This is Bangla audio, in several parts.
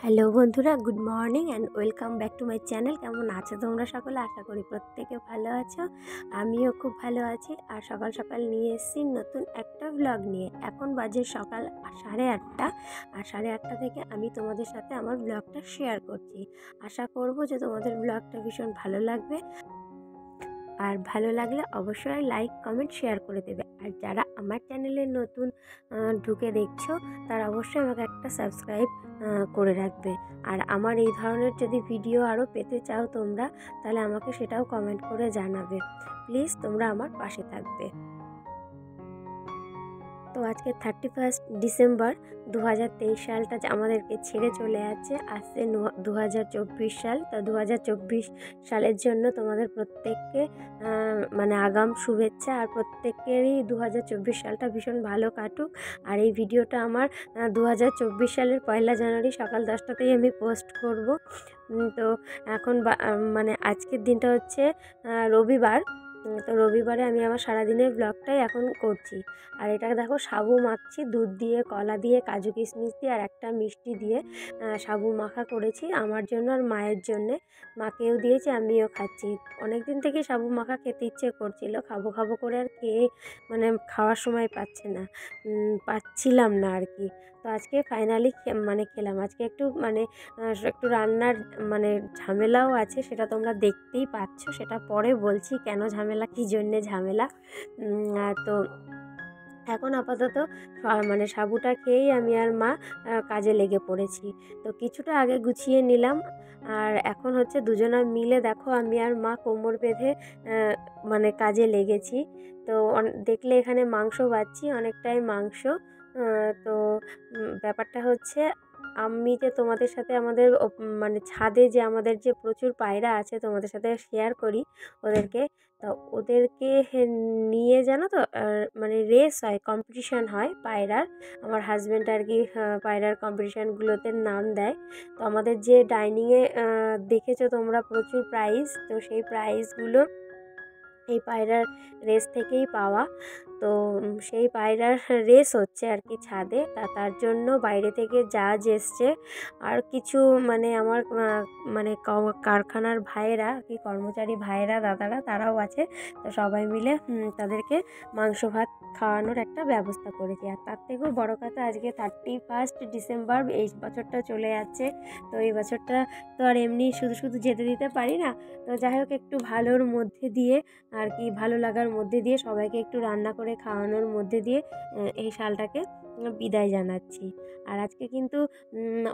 হ্যালো বন্ধুরা, good morning and welcome back to my channel. কেমন আছো তোমরা সকলে? আশা করি প্রত্যেকে ভালো আছো। আমিও খুব ভালো আছি। আর সকাল সকাল নিয়ে এসেছি নতুন একটা ব্লগ নিয়ে। এখন বাজে সকাল 8:30, আর 8:30 থেকে আমি তোমাদের সাথে আমার ব্লগটা শেয়ার করছি। আশা করব যে তোমাদের ব্লগটা ভীষণ ভালো লাগবে। আর ভালো লাগলে অবশ্যই লাইক, কমেন্ট, শেয়ার করে দেবে। আর যারা আমার চ্যানেলে নতুন ঢুকে দেখছো, তারা অবশ্যই আমাকে একটা সাবস্ক্রাইব করে রাখবে। আর আমার এই ধরনের যদি ভিডিও আরও পেতে চাও তোমরা, তাহলে আমাকে সেটাও কমেন্ট করে জানাবে। প্লিজ তোমরা আমার পাশে থাকবে। তো আজকে 31 ডিসেম্বর 2023 সালটা আমাদেরকে ছেড়ে চলে যাচ্ছে। আসছে 2024 সাল। তো 2024 সালের জন্য তোমাদের প্রত্যেককে আগাম শুভেচ্ছা। আর প্রত্যেকেরই 2024 সালটা ভীষণ ভালো কাটুক। আর এই ভিডিওটা আমার 2024 সালের 1 জানুয়ারি সকাল 10টাতেই আমি পোস্ট করব। তো এখন আজকের দিনটা হচ্ছে রবিবার। তো রবিবারে আমি আমার সারাদিনের ব্লগটাই এখন করছি। আর এটা দেখো, সাবু মাখছি দুধ দিয়ে, কলা দিয়ে, কাজু কিশমিশ দিয়ে আর একটা মিষ্টি দিয়ে সাবু মাখা করেছি আমার জন্য আর মায়ের জন্যে। মাকেও দিয়েছি, আমিও খাচ্ছি। অনেক দিন থেকে সাবু মাখা খেতে ইচ্ছে করছিল, খাবো খাবো করে আর খাওয়ার সময় পাচ্ছিলাম না আর কি। তো আজকে ফাইনালি খেলাম। আজকে একটু রান্নার ঝামেলাও আছে, সেটা তোমরা দেখতেই পাচ্ছ। সেটা পরে বলছি কেন ঝামেলা, কী জন্যে ঝামেলা। তো এখন আপাতত সাবুটা খেয়েই আমি আর মা কাজে লেগে পড়েছি। তো কিছুটা আগে গুছিয়ে নিলাম। আর এখন হচ্ছে দুজনা মিলে দেখো আমি আর মা কোমর বেঁধে কাজে লেগেছি। তো দেখলে এখানে মাংস বাচ্ছি, অনেকটাই মাংস। তো ব্যাপারটা হচ্ছে, আমি যে তোমাদের সাথে আমাদের ছাদে যে আমাদের যে প্রচুর পায়রা আছে, তোমাদের সাথে শেয়ার করি ওদেরকে। তো ওদেরকে নিয়ে জানো তো রেস হয়, কম্পিটিশান হয় পায়রার। আমার হাজব্যান্ড আর কি পায়রার কম্পিটিশানগুলোতে নাম দেয়। তো আমাদের যে ডাইনিংয়ে দেখেছো তোমরা প্রচুর প্রাইজ, তো সেই প্রাইজগুলো এই পায়রার রেস থেকেই পাওয়া। তো সেই পায়রার রেস হচ্ছে আর কি ছাদে। তার জন্য বাইরে থেকে জাজ এসছে। আর কিছু আমার কারখানার ভাইয়েরা কি, কর্মচারী ভাইয়েরা, দাদারা, তারাও আছে। তো সবাই মিলে তাদেরকে মাংস ভাত খাওয়ানোর একটা ব্যবস্থা করেছি। আর তার থেকেও বড় কথা, আজকে 31 ডিসেম্বর, এই বছরটা চলে যাচ্ছে। তো এই বছরটা তো আর এমনি শুধু শুধু যেতে দিতে পারি না। তো যাই হোক, একটু ভালোর মধ্যে দিয়ে আর কি, ভালো লাগার মধ্যে দিয়ে, সবাইকে একটু রান্না করে খাওয়ানোর মধ্যে দিয়ে এই সালটাকে বিদায় জানাচ্ছি। আর আজকে কিন্তু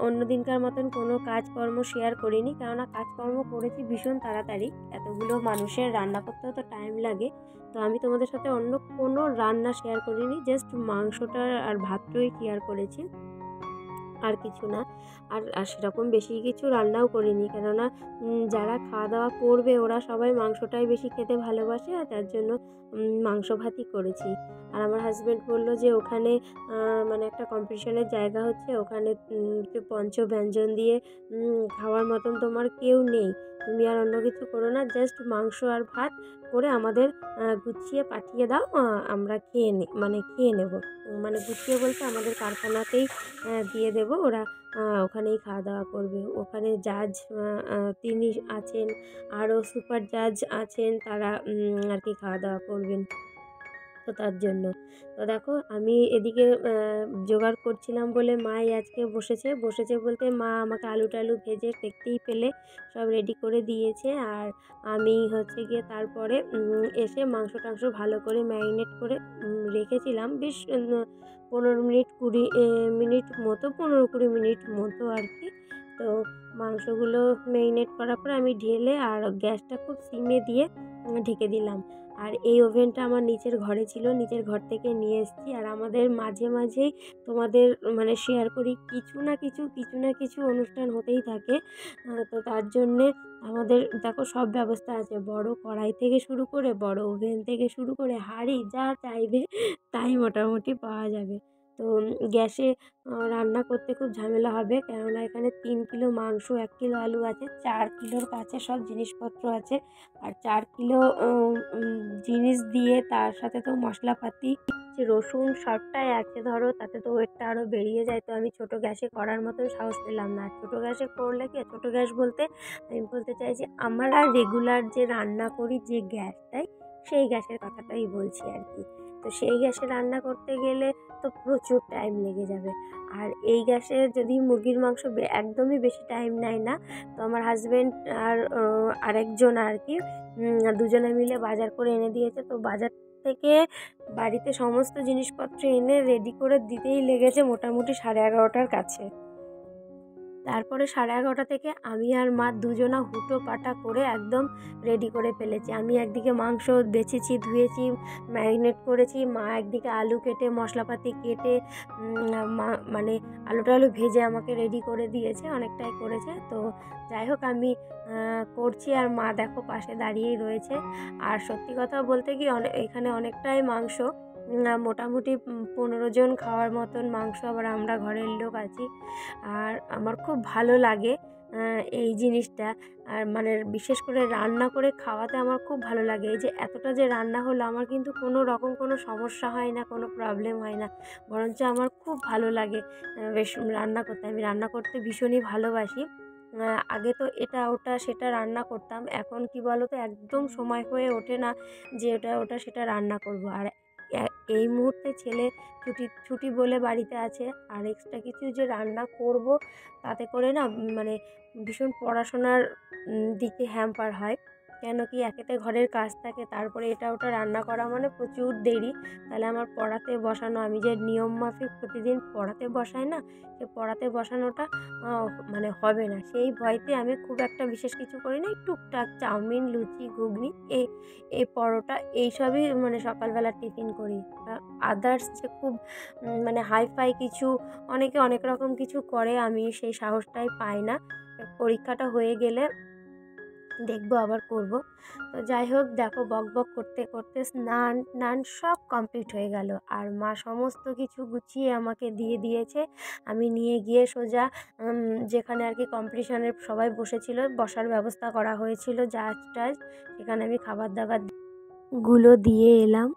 অন্য দিনকার মতন কোনো কাজকর্ম শেয়ার করিনি, কেননা কাজকর্ম করেছি ভীষণ তাড়াতাড়ি। এতগুলো মানুষের রান্না করতেও তো টাইম লাগে। তো আমি তোমাদের সাথে অন্য কোনো রান্না শেয়ার করিনি, জাস্ট মাংসটা আর ভাতটাই শেয়ার করেছি, আর কিছু না। আর সেরকম বেশি কিছু রান্নাও করিনি, কেননা যারা খাওয়া দাওয়া করবে ওরা সবাই মাংসটাই বেশি খেতে ভালোবাসে, আর তার জন্য মাংস ভাতই করেছি। আর আমার হাজব্যান্ড বললো যে ওখানে একটা কম্পিটিশনের জায়গা হচ্ছে, ওখানে পঞ্চব্যঞ্জন দিয়ে খাওয়ার মতন তোমার কেউ নেই, তুমি আর অন্য কিছু করো না, জাস্ট মাংস আর ভাত করে আমাদের গুছিয়ে পাঠিয়ে দাও, আমরা খেয়ে নেব। গুছিয়ে বলতে আমাদের কারখানাতেই দিয়ে দেব, ওরা ওখানেই খাওয়া দাওয়া করবে। ওখানে জাজ তিনি আছেন, আরও সুপার জাজ আছেন, তারা আর কি খাওয়া দাওয়া করবেন। তো তার জন্য তো দেখো, আমি এদিকে জোগাড় করছিলাম বলে মাই আজকে বসেছে বলতে মা আমাকে আলু টালু ভেজে, দেখতেই পেলে, সব রেডি করে দিয়েছে। আর আমি হচ্ছে গিয়ে তারপরে এসে মাংস টাংস ভালো করে ম্যারিনেট করে রেখেছিলাম বেশ 15 মিনিট 20 মিনিট মতো আর কি। তো মাংসগুলো ম্যারিনেট করার পর আমি ঢেলে আর গ্যাসটা খুব সিমে দিয়ে ঢেকে দিলাম। আর এই ওভেনটা আমার নিচের ঘরে ছিল, নিচের ঘর থেকে নিয়ে এসেছি। আর আমাদের মাঝে মাঝেই তোমাদের শেয়ার করি, কিছু না কিছু অনুষ্ঠান হতেই থাকে। তো তার জন্যে আমাদের দেখো সব ব্যবস্থা আছে, বড় কড়াই থেকে শুরু করে, বড় ওভেন থেকে শুরু করে, হাঁড়ি, যা চাইবে তাই মোটামুটি পাওয়া যাবে। তো গ্যাসে রান্না করতে খুব ঝামেলা হবে, কেননা এখানে 3 কিলো মাংস, 1 কিলো আলু আছে, 4 কিলোর কাছে সব জিনিসপত্র আছে। আর 4 কিলো জিনিস দিয়ে, তার সাথে তো মশলাপাতি, রসুন সবটাই আছে ধরো, তাতে তো ওয়েটটা আরও বেরিয়ে যায়। তো আমি ছোটো গ্যাসে করার মতন সাহস পেলাম না। আর ছোটো গ্যাসে করলে কি, ছোটো গ্যাস বলতে আমি বলতে চাইছি আমার আর রেগুলার যে রান্না করি যে গ্যাসটাই, সেই গ্যাসের কথাটাই বলছি আর কি। তো সেই গ্যাসে রান্না করতে গেলে তো প্রচুর টাইম লেগে যাবে। আর এই গ্যাসে যদি মুরগির মাংস একদমই বেশি টাইম নেয় না। তো আমার হাজব্যান্ড আর আরেকজন আর কি, দুজনে মিলে বাজার করে এনে দিয়েছে। তো বাজার থেকে বাড়িতে সমস্ত জিনিসপত্র এনে রেডি করে দিতেই লেগেছে মোটামুটি 11:30টার কাছে। তারপরে 11:30 থেকে আমি আর মা দুজনা হুটো পাটা করে একদম রেডি করে ফেলেছি। আমি একদিকে মাংস বেছেছি, ধুয়েছি, ম্যারিনেট করেছি, মা একদিকে আলু কেটে মশলাপাতি কেটে মানে আলু ভেজে আমাকে রেডি করে দিয়েছে, অনেকটাই করেছে। তো যাই হোক আমি করছি আর মা দেখো পাশে দাঁড়িয়েই রয়েছে। আর সত্যি কথা বলতে কি এখানে অনেকটাই মাংস, মোটামুটি 15 জন খাওয়ার মতন মাংস, আবার আমরা ঘরের লোক আছি। আর আমার খুব ভালো লাগে এই জিনিসটা। আর মানে বিশেষ করে রান্না করে খাওয়াতে আমার খুব ভালো লাগে। এই যে এতটা যে রান্না হলো, আমার কিন্তু কোনো রকম কোনো সমস্যা হয় না, কোনো প্রবলেম হয় না, বরঞ্চ আমার খুব ভালো লাগে বেশ রান্না করতে। আমি রান্না করতে ভীষণই ভালোবাসি। আগে তো এটা ওটা সেটা রান্না করতাম, এখন কি বলো তো, একদম সময় হয়ে ওঠে না যে ওটা সেটা রান্না করব। আর এই মুহূর্তে ছেলে ছুটি বলে বাড়িতে আছে, আর এক্সট্রা কিছু যে রান্না করব তাতে করে না মানে ভীষণ পড়াশোনার দিকে হ্যাম্পার হয়। কেন কি, একেতে ঘরের কাজ থাকে, তারপরে এটা ওটা রান্না করা মানে প্রচুর দেরি। তাহলে আমার পড়াতে বসানো, আমি যে নিয়ম মাফিক প্রতিদিন পড়াতে বসাই না, সে পড়াতে বসানোটা মানে হবে না। সেই ভয়তে আমি খুব একটা বিশেষ কিছু করি না, টুকটাক চাউমিন, লুচি, ঘুগনি, এই পরোটা, এইসবই মানে সকালবেলা টিফিন করি। আদার্স যে খুব মানে হাইফাই কিছু অনেকে অনেক রকম কিছু করে, আমি সেই সাহসটাই পাই না। পরীক্ষাটা হয়ে গেলে দেখবো, আবার করব। তো যাই হোক দেখো, বক বক করতে করতে স্নান সব কমপ্লিট হয়ে গেল। আর মা সমস্ত কিছু গুছিয়ে আমাকে দিয়ে দিয়েছে। আমি নিয়ে গিয়ে সোজা যেখানে আর কি কম্পিটিশনের সবাই বসেছিল, বসার ব্যবস্থা করা হয়েছিল জাজ টাজ, সেখানে আমি খাবার দাবার গুলো দিয়ে এলাম।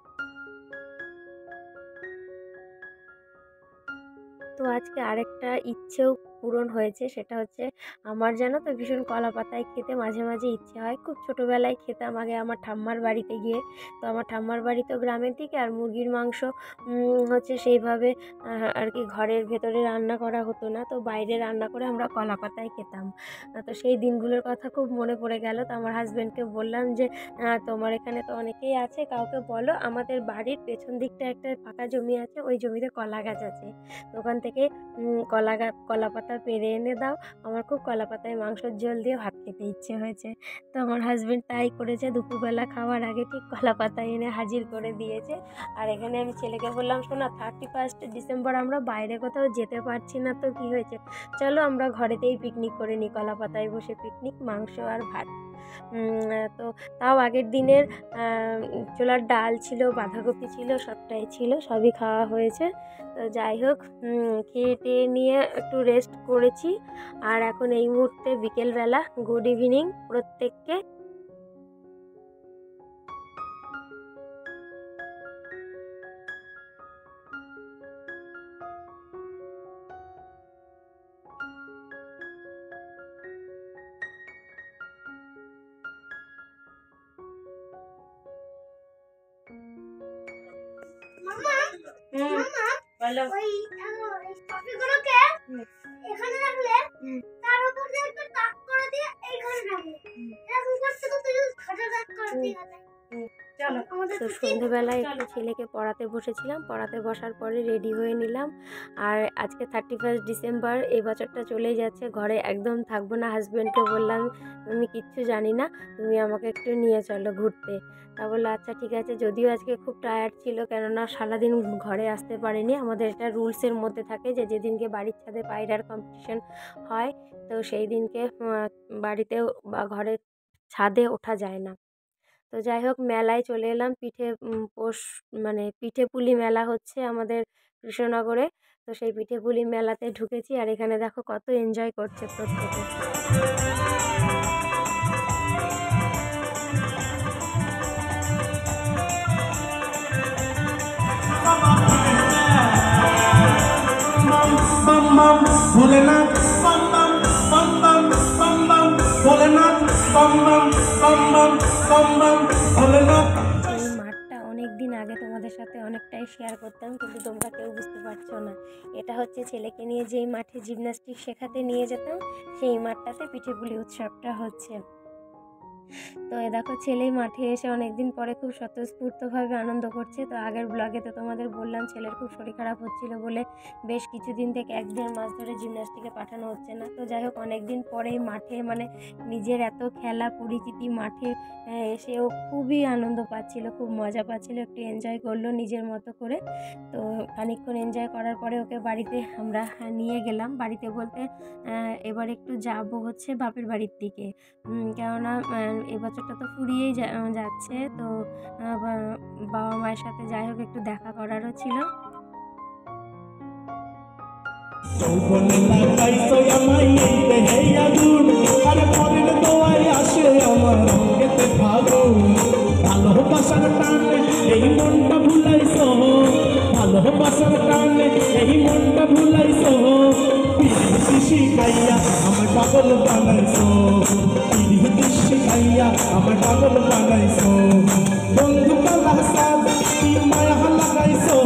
তো আজকে আরেকটা ইচ্ছেও পূরণ হয়েছে, সেটা হচ্ছে আমার জানো তো ভীষণ কলা পাতায় খেতে মাঝে মাঝে ইচ্ছে হয়। খুব ছোটোবেলায় খেতাম আগে আমার ঠাম্মার বাড়িতে গিয়ে। তো আমার ঠাম্মার বাড়ি তো গ্রামের দিকে, আর মুরগির মাংস হচ্ছে সেইভাবে আর কি ঘরের ভেতরে রান্না করা হতো না, তো বাইরে রান্না করে আমরা কলা পাতায় খেতাম। তো সেই দিনগুলোর কথা খুব মনে পড়ে গেল। তো আমার হাজব্যান্ডকে বললাম যে তোমার এখানে তো অনেকেই আছে, কাউকে বলো, আমাদের বাড়ির পেছন দিকটা একটা ফাঁকা জমি আছে, ওই জমিতে কলা গাছ আছে, তো ওখান থেকে কলা পাতা পেরে এনে দাও, আমার খুব কলা পাতায় মাংসের ঝোল দিয়ে ভাত খেতে ইচ্ছে হয়েছে। তো আমার হাজব্যান্ড তাই করেছে, দুপুরবেলা খাওয়ার আগে ঠিক কলা পাতা এনে হাজির করে দিয়েছে। আর এখানে আমি ছেলেকে বললাম, শোনা, 31 ডিসেম্বর আমরা বাইরে কোথাও যেতে পারছি না, তো কি হয়েছে, চলো আমরা ঘরেতেই পিকনিক করে নিই, কলা পাতায় বসে পিকনিক, মাংস আর ভাত। তো তাও আগের দিনের ছোলার ডাল ছিল, বাঁধাকপি ছিল, সবটাই ছিল, সবই খাওয়া হয়েছে। তো যাই হোক, খেয়ে টেয়ে নিয়ে একটু রেস্ট করেছি। আর এখন এই মুহূর্তে বিকেলবেলা, গুড ইভিনিং প্রত্যেককে। বলো, এখানে রাখলে তার উপর দিয়ে একটা টাক করে দিয়ে এইখানে রাখলে, এরকম করতে করতে যদি খাটা টাক করে দিয়ে চলো। তো সন্ধ্যেবেলায় একটু ছেলেকে পড়াতে বসেছিলাম, পড়াতে বসার পরে রেডি হয়ে নিলাম। আর আজকে 31 ডিসেম্বর, এই বছরটা চলেই যাচ্ছে, ঘরে একদম থাকবো না। হাজব্যান্ডকে বললাম, আমি কিচ্ছু জানি না, তুমি আমাকে একটু নিয়ে চলো ঘুরতে। তা বললো আচ্ছা ঠিক আছে। যদিও আজকে খুব টায়ার্ড ছিল, কেননা সারাদিন ঘরে আসতে পারিনি। আমাদের এটা রুলসের মধ্যে থাকে যে যেদিনকে বাড়ির ছাদে পায়রার কম্পিটিশন হয়, তো সেই দিনকে বাড়িতেও বা ঘরের ছাদে ওঠা যায় না। তো যাই হোক, মেলায় চলে এলাম। পিঠে পুলি মেলা হচ্ছে আমাদের কৃষ্ণনগরে। তো সেই পিঠে পুলি মেলাতে ঢুকেছি, আর এখানে দেখো কত এনজয় করছে প্রত্যেকে। bam Bholenath bam bam bam bam bam bam Bholenath bam bam bam bam bam bam Bholenath. এই মাঠটা অনেক দিন আগে তোমাদের সাথে অনেকটাই শেয়ার করতাম, কিন্তু তোমরা কেউ বুঝতে পারছো না। এটা হচ্ছে ছেলেকে নিয়ে যেই মাঠে জিমন্যাস্টিক শেখাতে নিয়ে যেতাম, সেই মাঠটাতে পিঠেপুলি উৎসবটা হচ্ছে। তো এ দেখো ছেলেই মাঠে এসে অনেকদিন পরে খুব স্বতঃস্ফূর্তভাবে আনন্দ করছে। তো আগের ব্লগে তো তোমাদের বললাম ছেলের খুব শরীর খারাপ হচ্ছিল বলে বেশ কিছুদিন থেকে 1-1.5 মাস ধরে জিমন্যাস্টিকে পাঠানো হচ্ছে না। তো যাই হোক অনেকদিন পরেই মাঠে মানে নিজের এত খেলা পরিচিতি মাঠে এসেও খুবই আনন্দ পাচ্ছিল, খুব মজা পাচ্ছিল, একটু এনজয় করলো নিজের মতো করে। তো খানিকক্ষণ এনজয় করার পরে ওকে বাড়িতে আমরা নিয়ে গেলাম। বাড়িতে বলতে এবার একটু যাব হচ্ছে বাপের বাড়ির দিকে, কেননা এবছরটা তো ফুরিয়েই যাচ্ছে। তো বাবা মায়ের সাথে যাই হোক একটু দেখা করারও ছিল। যৌবনে লাগাইছো আমায় এই দেহে আগুন, আর পরের দোয়ায় আসে আমার রঙেতে ফাগুন। ভালোবাসার টানে এই মনটা ভুলাইছো, ভালোবাসার টানে এই মনটা ভুলাইছো। পিরিতি শিখাইয়া আমার পাগল বানাইছো, পিরিতি শিখাইয়া আমার পাগল বানাইছো। বন্ধু কালা সাজ কি মায়া লাগাইছো,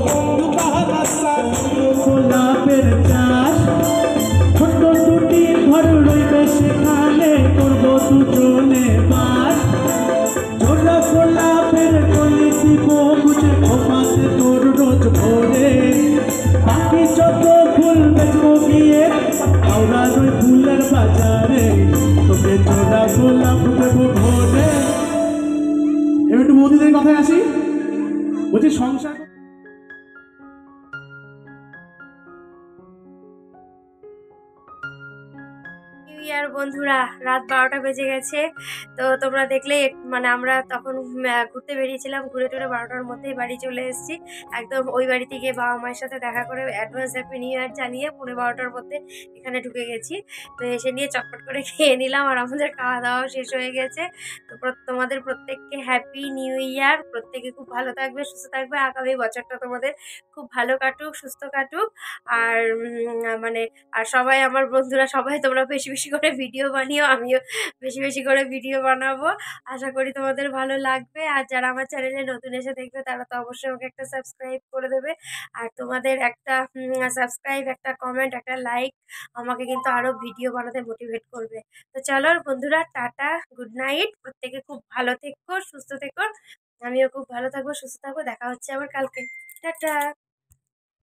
বন্ধু কালা সাজ গোলাপের চাষ। ছোট্ট দুটি ঘর রইবে সেখানে করবো দুজনে বাস। ছোলা গোলাপের কলি দিব বুঝে ঘুমাতে তোর রোজ ভোরে। বাকি যত ফুল বেচবো গিয়ে হাওড়ার ওই ফুলের বাজারে, তোকে ছোলা গোলাপ দেবো ভোরে। এবার একটু মোদিদের কথায় আসি, বলছি সংসার নিউ ইয়ার বন্ধুরা, রাত 12টা বেজে গেছে। তো তোমরা দেখলেই মানে আমরা তখন ঘুরতে বেরিয়েছিলাম, ঘুরে টুরে 12টার মধ্যেই বাড়ি চলে এসেছি। একদম ওই বাড়িতে গিয়ে বাবা মায়ের সাথে দেখা করে অ্যাডভান্স হ্যাপি নিউ ইয়ার জানিয়ে 12:15টার মধ্যে এখানে ঢুকে গেছি। তো এসে নিয়ে চটপট করে খেয়ে নিলাম, আর আমাদের খাওয়া দাওয়া শেষ হয়ে গেছে। তো তোমাদের প্রত্যেককে হ্যাপি নিউ ইয়ার। প্রত্যেকে খুব ভালো থাকবে, সুস্থ থাকবে, আগামী বছরটা তোমাদের খুব ভালো কাটুক, সুস্থ কাটুক। আর মানে আর সবাই আমার বন্ধুরা সবাই তোমরা বেশি বেশি করে ভিডিও বানিও, আমিও বেশি বেশি করে ভিডিও বানাবো। আশা করি তোমাদের ভালো লাগবে। আর যারা আমার চ্যানেলে নতুন এসে দেখবে তারা তো অবশ্যই ওকে একটা সাবস্ক্রাইব করে দেবে। আর তোমাদের একটা সাবস্ক্রাইব, একটা কমেন্ট, একটা লাইক আমাকে কিন্তু আরও ভিডিও বানাতে মোটিভেট করবে। তো চলো বন্ধুরা, টাটা, গুড নাইট। প্রত্যেকে খুব ভালো থেকো, সুস্থ থেকো। আমিও খুব ভালো থাকবো, সুস্থ থাকবো। দেখা হচ্ছে আবার কালকে। টাটা।